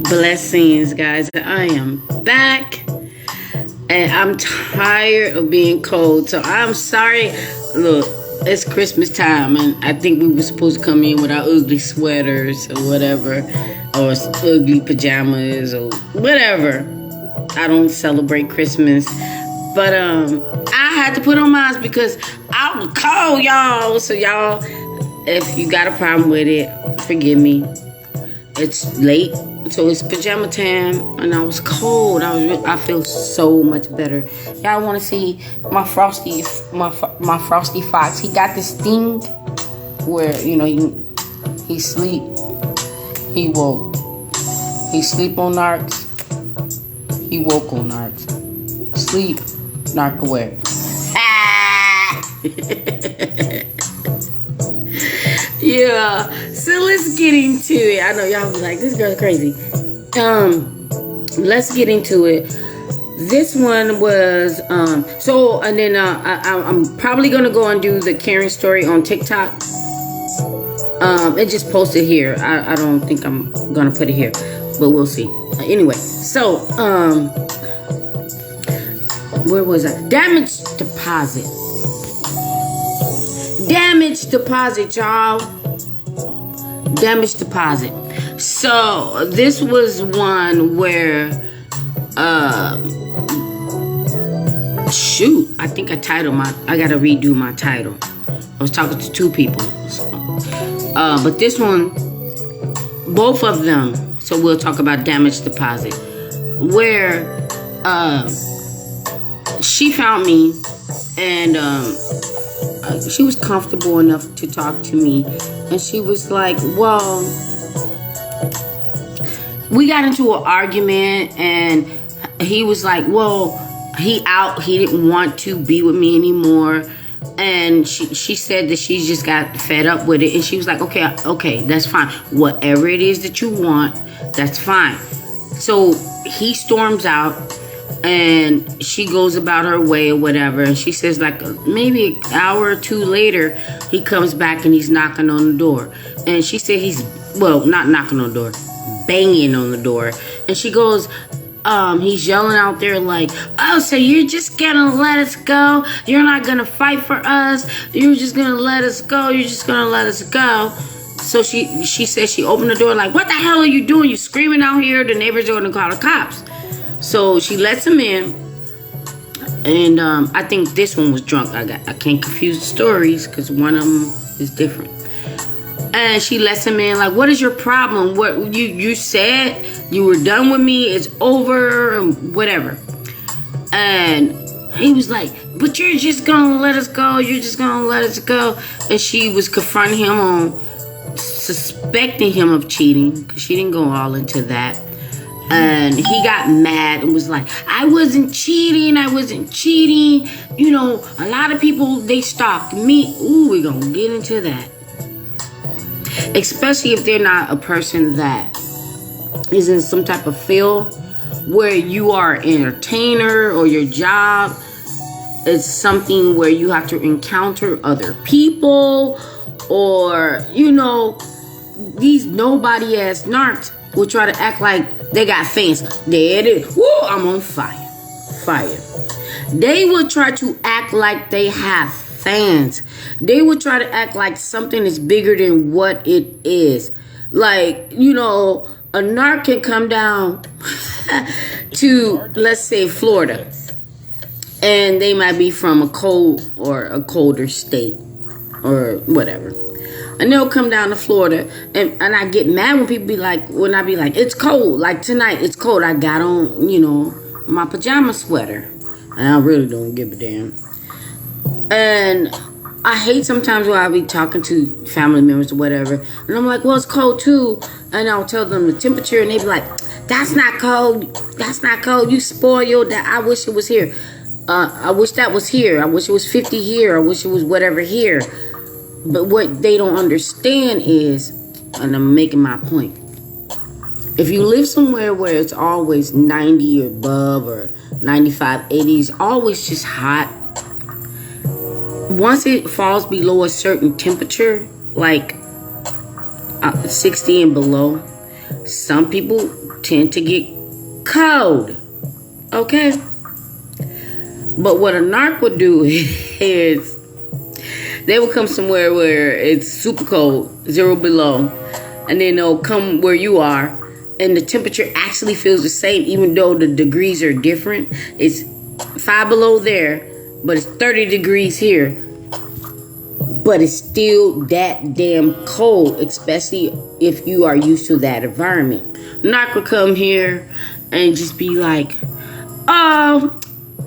Blessings, guys. I am back and I'm tired of being cold. So I'm sorry. Look, it's Christmas time and I think we were supposed to come in with our ugly sweaters or whatever, or ugly pajamas or whatever. I don't celebrate Christmas. But I had to put on mine because I was cold, y'all. So y'all, if you got a problem with it, forgive me. It's late, so it's pajama time, and I was cold. I feel so much better. Y'all want to see my frosty fox? He got this thing where he sleep, he woke, he sleep on narcs, he woke on narcs, sleep, narc away. Yeah, so let's get into it. I know y'all be like, this girl's crazy. Let's get into it. This one was and then I'm probably gonna go and do the Karen story on TikTok. It just posted here. I don't think I'm gonna put it here, but we'll see. Anyway, so where was I? Damage deposit, y'all. Damage deposit. So this was one where I think I gotta redo my title. I was talking to two people. But this one, both of them, so we'll talk about damage deposit. Where she found me and she was comfortable enough to talk to me, and she was like, well, we got into an argument, and he was like, well, he didn't want to be with me anymore, and she said that she just got fed up with it, and she was like, okay, that's fine, whatever it is that you want, that's fine. So he storms out, and she goes about her way or whatever. And she says, like, maybe an hour or two later, he comes back and he's knocking on the door. And she said not knocking on the door, banging on the door. And she goes, he's yelling out there like, oh, so you're just gonna let us go? You're not gonna fight for us? You're just gonna let us go? You're just gonna let us go? So she said she opened the door like, what the hell are you doing? You're screaming out here. The neighbors are gonna call the cops. So she lets him in, and I think this one was drunk. I can't confuse the stories because one of them is different. And she lets him in, like, what is your problem? What you said you were done with me? It's over, whatever. And he was like, but you're just gonna let us go? You're just gonna let us go? And she was confronting him on suspecting him of cheating because she didn't go all into that. And he got mad and was like, I wasn't cheating. You know, a lot of people, they stalked me. Ooh, we're going to get into that. Especially if they're not a person that is in some type of field where you are an entertainer, or your job is something where you have to encounter other people, or, these nobody ass narcs will try to act like they got fans. There it is. Woo, I'm on fire. They will try to act like they have fans. They will try to act like something is bigger than what it is. Like, a narc can come down to, let's say, Florida, and they might be from a cold or a colder state or whatever. And they'll come down to Florida, and I get mad when people be like, it's cold. Like tonight, it's cold. I got on, my pajama sweater. And I really don't give a damn. And I hate sometimes when I be talking to family members or whatever, and I'm like, well, it's cold too. And I'll tell them the temperature, and they be like, that's not cold. You spoiled that. I wish it was here. I wish that was here. I wish it was 50 here. I wish it was whatever here. But what they don't understand is, and I'm making my point, if you live somewhere where it's always 90 or above, or 95, 80, it's always just hot. Once it falls below a certain temperature, like 60 and below, Some people tend to get cold. Okay? But what a narc would do is they will come somewhere where it's super cold, 0 below, and then they'll come where you are, and the temperature actually feels the same, even though the degrees are different. It's 5 below there, but it's 30 degrees here. But it's still that damn cold, especially if you are used to that environment. Narc will come here and just be like, oh,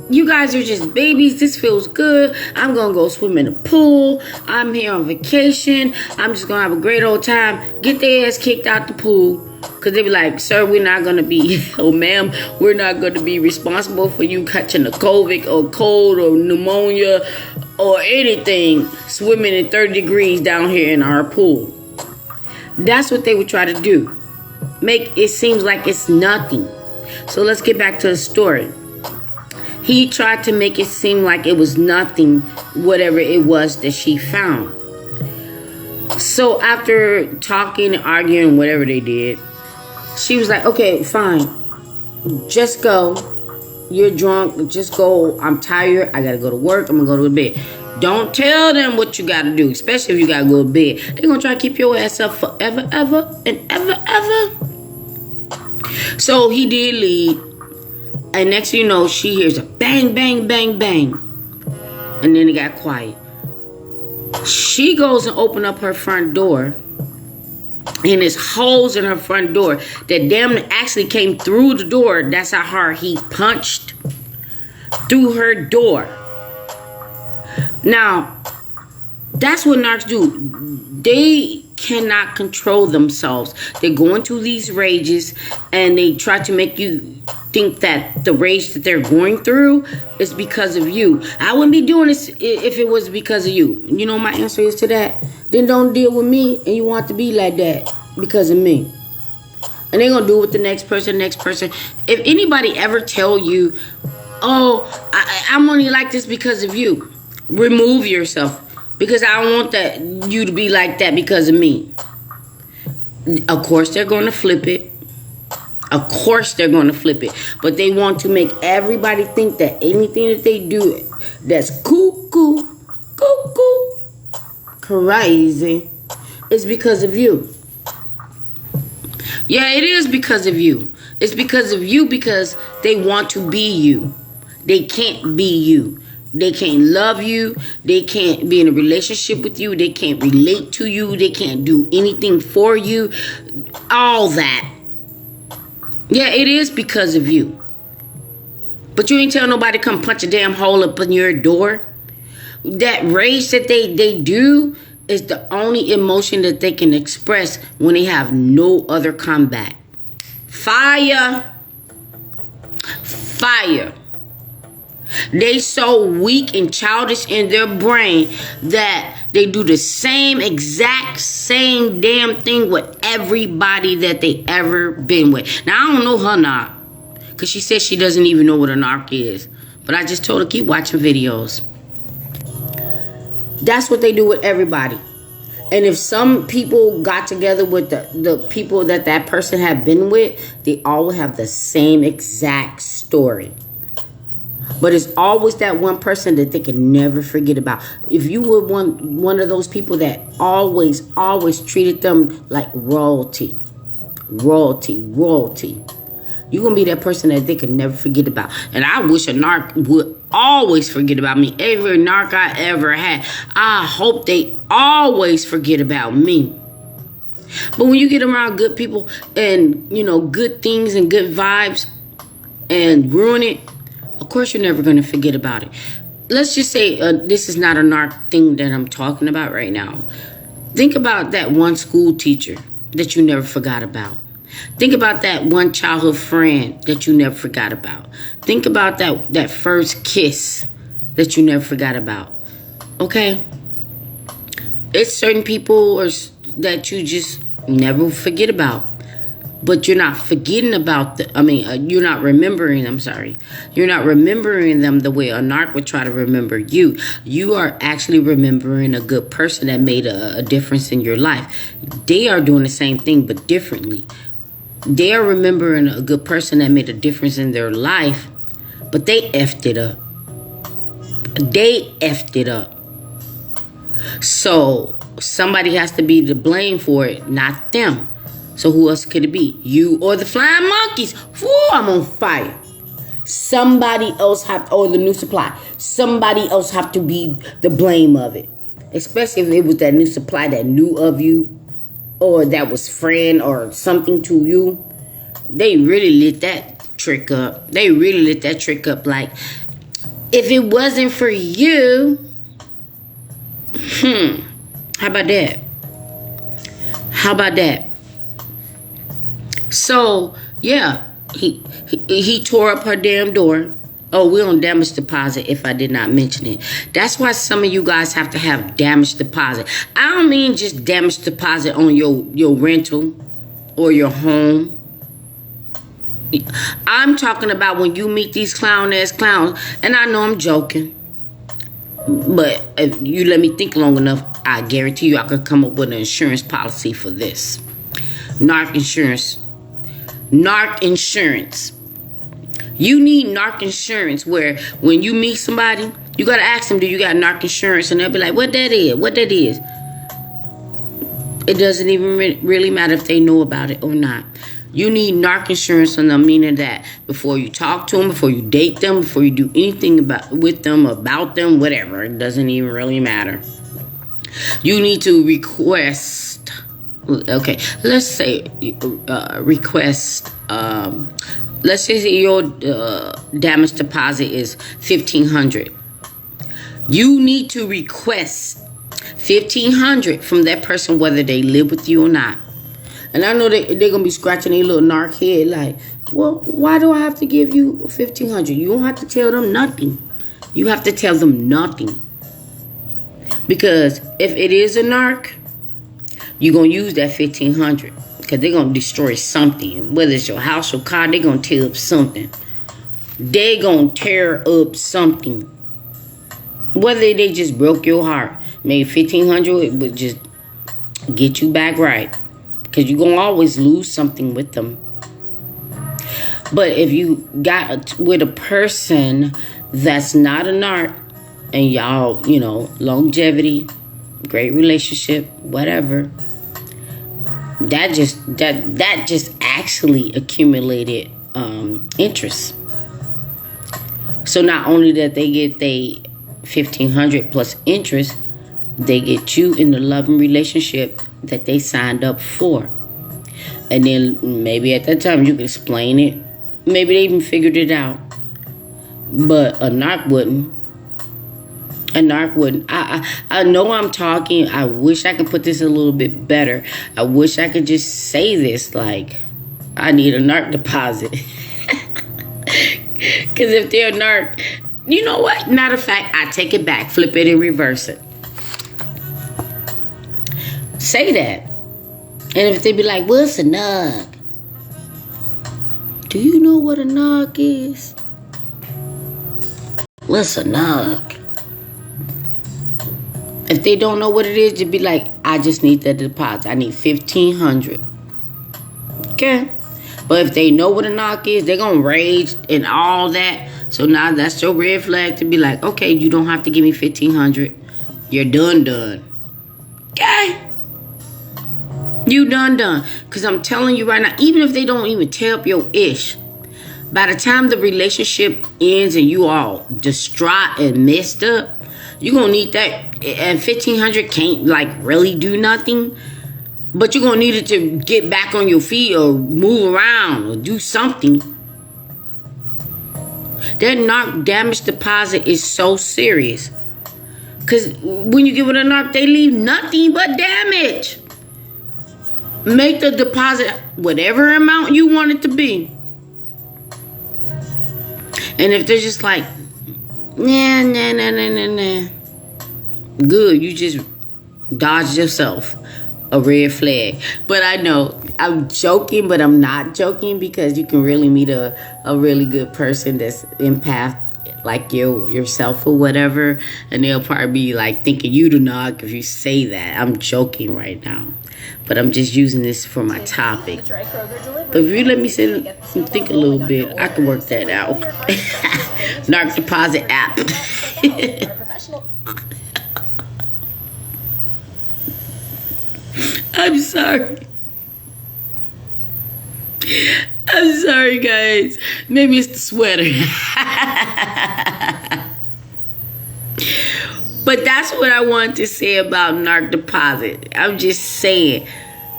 you guys are just babies. This feels good. I'm going to go swim in the pool. I'm here on vacation. I'm just going to have a great old time. Get their ass kicked out the pool. Because they be like, sir, we're not going to be, oh, ma'am, we're not going to be responsible for you catching a COVID or cold or pneumonia or anything swimming in 30 degrees down here in our pool. That's what they would try to do. Make it seem like it's nothing. So let's get back to the story. He tried to make it seem like it was nothing, whatever it was that she found. So after talking and arguing, whatever they did, she was like, okay, fine. Just go. You're drunk. Just go. I'm tired. I got to go to work. I'm going to go to bed. Don't tell them what you got to do, especially if you got to go to bed. They're going to try to keep your ass up forever, ever, and ever. So he did leave. And next thing you know, she hears a bang, bang, bang, bang. And then it got quiet. She goes and opens up her front door. And there's holes in her front door that damn actually came through the door. That's how hard he punched through her door. Now, that's what narcs do. They cannot control themselves. They go into these rages and they try to make you think that the rage that they're going through is because of you. I wouldn't be doing this if it was because of you. You know my answer is to that? Then don't deal with me and you want to be like that because of me. And they're going to do it with the next person. If anybody ever tell you, oh, I'm only like this because of you, remove yourself. Because I don't want you to be like that because of me. Of course, they're going to flip it. But they want to make everybody think that anything that they do that's cuckoo, crazy, is because of you. Yeah, it is because of you. It's because of you because they want to be you. They can't be you. They can't love you. They can't be in a relationship with you. They can't relate to you. They can't do anything for you. All that. Yeah, it is because of you. But you ain't tell nobody to come punch a damn hole up in your door. That rage that they do is the only emotion that they can express when they have no other combat. Fire. They so weak and childish in their brain that they do the exact same damn thing with everybody that they ever been with. Now, I don't know her narc, because she says she doesn't even know what a narc is. But I just told her, keep watching videos. That's what they do with everybody. And if some people got together with the people that person had been with, they all have the same exact story. But it's always that one person that they can never forget about. If you were one of those people that always treated them like royalty, you're going to be that person that they can never forget about. And I wish a narc would always forget about me. Every narc I ever had, I hope they always forget about me. But when you get around good people and, good things and good vibes and ruin it, of course you're never going to forget about it. Let's just say this is not a narc thing that I'm talking about right now. Think about that one school teacher that you never forgot about. Think about that one childhood friend that you never forgot about. Think about that first kiss that you never forgot about. Okay? It's certain people that you just never forget about. But you're not forgetting about you're not remembering them, You're not remembering them the way a narc would try to remember you. You are actually remembering a good person that made a difference in your life. They are doing the same thing, but differently. They're remembering a good person that made a difference in their life, but they effed it up. They effed it up. So somebody has to be to blame for it, not them. So who else could it be? You or the flying monkeys? Whew, I'm on fire. Somebody else or the new supply. Somebody else have to be the blame of it. Especially if it was that new supply that knew of you, or that was friend or something to you. They really lit that trick up. They really lit that trick up. Like, if it wasn't for you, how about that? How about that? So, yeah, he tore up her damn door. Oh, we're on damage deposit if I did not mention it. That's why some of you guys have to have damage deposit. I don't mean just damage deposit on your rental or your home. I'm talking about when you meet these clown-ass clowns. And I know I'm joking. But if you let me think long enough, I guarantee you I could come up with an insurance policy for this. Narc insurance. Narc insurance. You need narc insurance where when you meet somebody, you got to ask them, do you got narc insurance? And they'll be like, what that is? What that is? It doesn't even really matter if they know about it or not. You need narc insurance on the meaning that before you talk to them, before you date them, before you do anything with them, about them, whatever. It doesn't even really matter. You need to request. Okay, let's say request. Let's say your damage deposit is $1,500. You need to request $1,500 from that person, whether they live with you or not. And I know they're going to be scratching their little narc head like, well, why do I have to give you $1,500? You don't have to tell them nothing. You have to tell them nothing. Because if it is a narc, you're going to use that $1,500. Because they're going to destroy something. Whether it's your house or car, they're going to tear up something. They're going to tear up something. Whether they just broke your heart. Maybe $1,500 would just get you back right. Because you're going to always lose something with them. But if you got with a person that's not a narc, and y'all, longevity, great relationship, whatever, that just actually accumulated interest. So not only that they get they $1,500 plus interest, they get you in the loving relationship that they signed up for. And then maybe at that time you could explain it. Maybe they even figured it out. But a narc wouldn't. A narc wouldn't. I know I'm talking. I wish I could put this a little bit better. I wish I could just say this like, I need a narc deposit. Because if they're a narc, you know what? Matter of fact, I take it back. Flip it and reverse it. Say that. And if they be like, what's a narc? Do you know what a narc is? What's a narc? If they don't know what it is, you'd be like, I just need the deposit. I need $1,500. Okay? But if they know what a narc is, they're going to rage and all that. So now that's your red flag to be like, okay, you don't have to give me $1,500. You're done. Okay? You done. Because I'm telling you right now, even if they don't even tear up your ish, by the time the relationship ends and you all distraught and messed up, you're going to need that. And $1,500 can't like really do nothing. But you're going to need it to get back on your feet or move around or do something. That narc damage deposit is so serious. Because when you give it a narc, they leave nothing but damage. Make the deposit whatever amount you want it to be. And if they're just like, nah. Good, you just dodged yourself a red flag. But I know I'm joking, but I'm not joking, because you can really meet a really good person that's empath like yourself or whatever, and they'll probably be like thinking you the narc if you say that. I'm joking right now, but I'm just using this for my topic. But if you let me sit and think a little bit, I can work that out. Narc deposit app. I'm sorry. I'm sorry, guys. Maybe it's the sweater. But that's what I want to say about narc deposit. I'm just saying,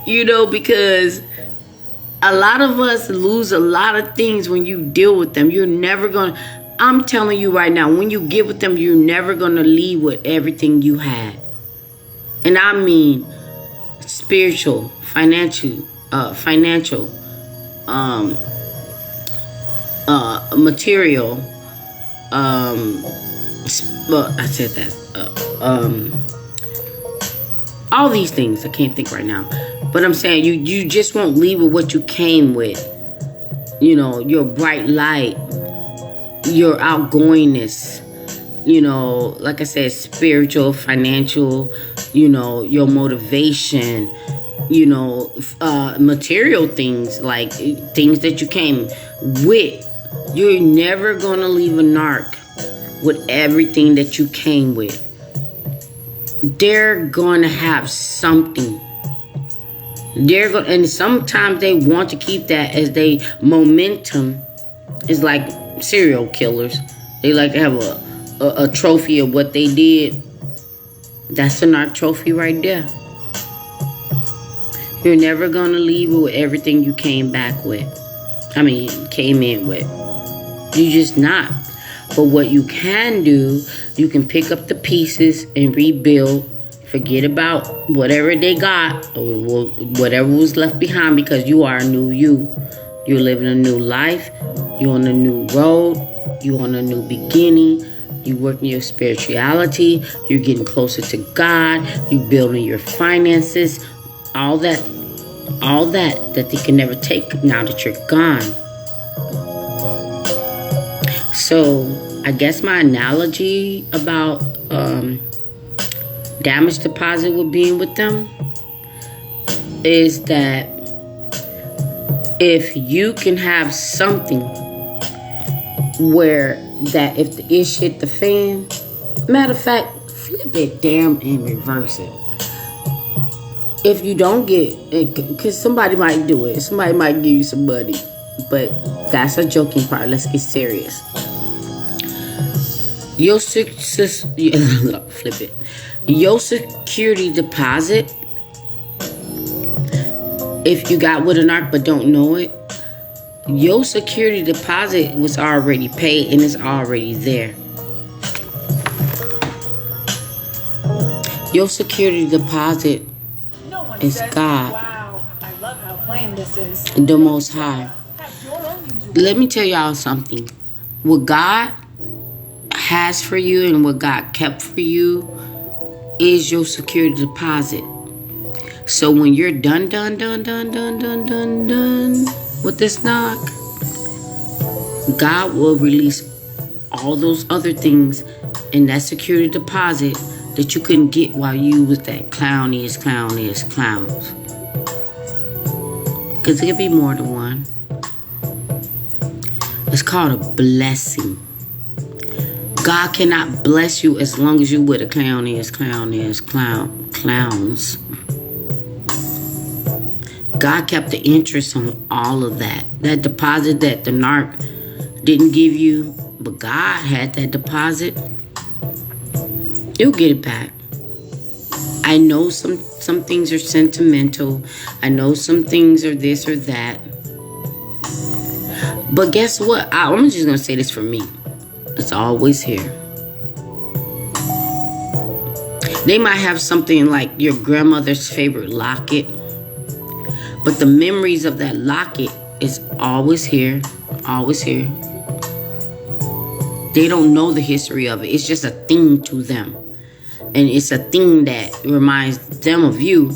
because a lot of us lose a lot of things when you deal with them. You're never going to, I'm telling you right now, when you get with them, you're never going to leave with everything you had. And I mean spiritual, financial, material, I said that, all these things. I can't think right now, but I'm saying you just won't leave with what you came with. Your bright light, your outgoingness, like I said, spiritual, financial, your motivation, material things, like things that you came with. You're never gonna leave a narc with everything that you came with. They're gonna have something. And sometimes they want to keep that as they momentum. It's like serial killers. They like to have a trophy of what they did. That's a narc trophy right there. You're never gonna leave it with everything you came in with. You're just not. But what you can do, you can pick up the pieces and rebuild. Forget about whatever they got or whatever was left behind, because you are a new you. You're living a new life. You're on a new road. You're on a new beginning. You're working your spirituality. You're getting closer to God. You're building your finances. All that they can never take now that you're gone. So I guess my analogy about damage deposit with being with them is that if you can have something where that if the ish hit the fan, matter of fact, flip it damn and reverse it. If you don't get it, because somebody might do it, somebody might give you some money, but that's a joking part. Let's get serious. Your flip it. Your security deposit, if you got with an narc but don't know it, your security deposit was already paid and it's already there. Your security deposit is God. Wow, I love how plain this is. The Most High. Let me tell y'all something. What God has for you and what God kept for you is your security deposit. So when you're done with this knock, God will release all those other things in that security deposit that you couldn't get while you was that clowns. Because it could be more than one. It's called a blessing. God cannot bless you as long as you with a clowns. God kept the interest on all of that. That deposit that the narc didn't give you, but God had that deposit. You'll get it back. I know some things are sentimental. I know some things are this or that. But guess what? I'm just going to say this for me. It's always here. They might have something like your grandmother's favorite locket, but the memories of that locket is always here. Always here. They don't know the history of it. It's just a thing to them. And it's a thing that reminds them of you.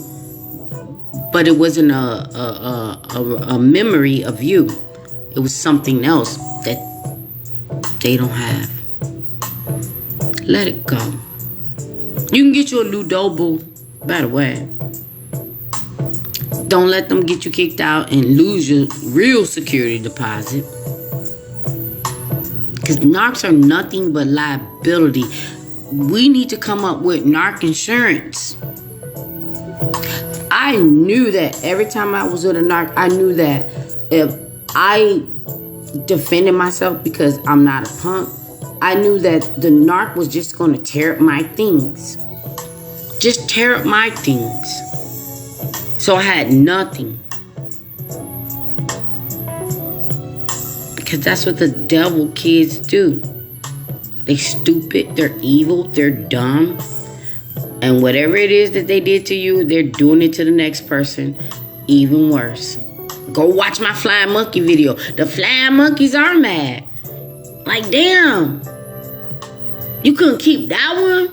But it wasn't a memory of you. It was something else that they don't have. Let it go. You can get you a new double, by the way. Don't let them get you kicked out and lose your real security deposit. Because narcs are nothing but liability. We need to come up with narc insurance. I knew that every time I was with a narc, I knew that if I defended myself because I'm not a punk, I knew that the narc was just going to tear up my things. Just tear up my things. So I had nothing. Because that's what the devil kids do. They stupid, they're evil, they're dumb. And whatever it is that they did to you, they're doing it to the next person. Even worse. Go watch my flying monkey video. The flying monkeys are mad. Like, damn. You couldn't keep that one?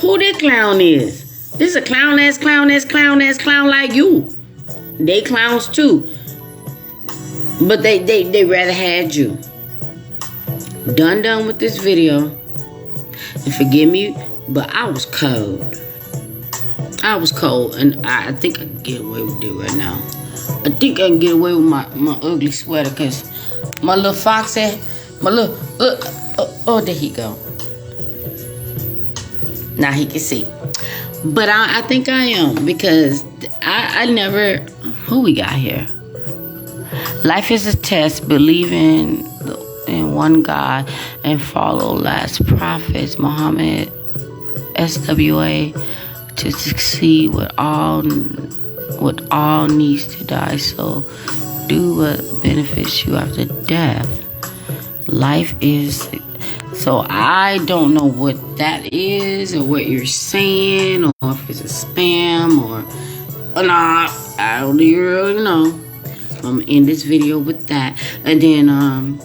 Who that clown is? This is a clown-ass clown like you. They clowns too. But they rather had you. Done with this video. And forgive me, but I was cold. I was cold, and I think I can get away with it right now. I think I can get away with my ugly sweater, because my little foxy, my little, oh, there he go. Now he can see. But I think I am, because I never, who we got here? Life is a test. Believe in one God and follow last prophets, Muhammad, SWA, to succeed with all needs to die. So do what benefits you after death. Life is. So I don't know what that is or what you're saying, or if it's a spam or not. I don't even really know. I'm gonna end this video with that, and then I'm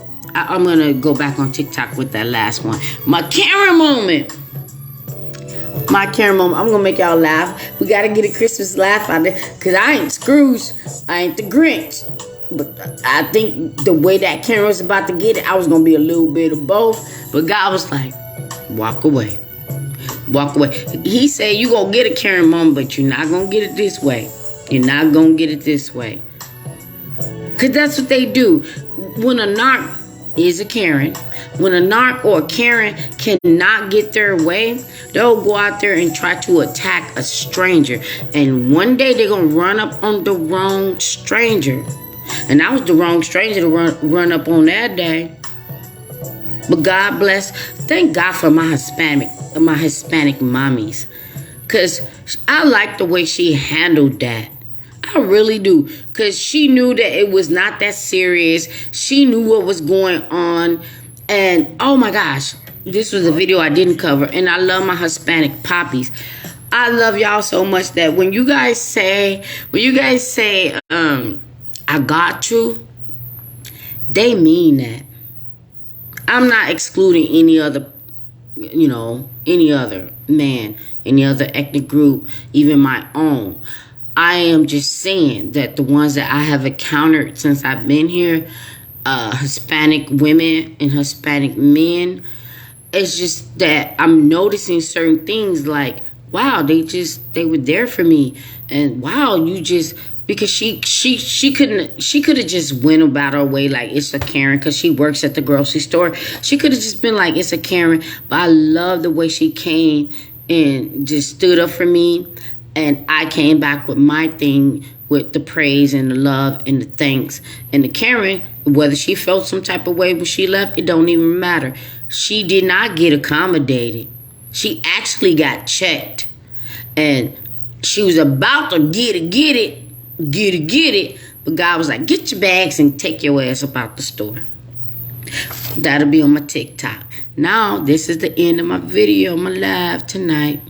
gonna go back on TikTok with that last one. My camera moment. I'm gonna make y'all laugh. We gotta get a Christmas laugh out there, cause I ain't Scrooge, I ain't the Grinch. But I think the way that camera was about to get it, I was gonna be a little bit of both. But God was like, walk away. Walk away. He said, you gonna get a Karen moment, but you're not gonna get it this way. You're not gonna get it this way. Cause that's what they do. When a narc is a Karen, when a narc or a Karen cannot get their way, they'll go out there and try to attack a stranger. And one day they're gonna run up on the wrong stranger. And I was the wrong stranger to run up on that day. But God bless. Thank God for my Hispanic mommies. Because I like the way she handled that. I really do. Because she knew that it was not that serious. She knew what was going on. And oh my gosh, this was a video I didn't cover. And I love my Hispanic poppies. I love y'all so much that when you guys say, I got you, they mean that. I'm not excluding any other, any other man, any other ethnic group, even my own. I am just saying that the ones that I have encountered since I've been here, Hispanic women and Hispanic men, it's just that I'm noticing certain things like, wow, they were there for me. And wow, because she could have just went about her way like it's a Karen, because she works at the grocery store. She could have just been like, it's a Karen. But I love the way she came and just stood up for me. And I came back with my thing, with the praise and the love and the thanks. And the Karen, whether she felt some type of way when she left, it don't even matter. She did not get accommodated. She actually got checked. And she was about to get it. But God was like, get your bags and take your ass up out the store. That'll be on my TikTok. Now, this is the end of my video, my live tonight.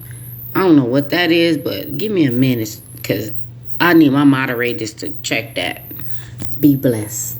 I don't know what that is, but give me a minute, because I need my moderators to check that. Be blessed.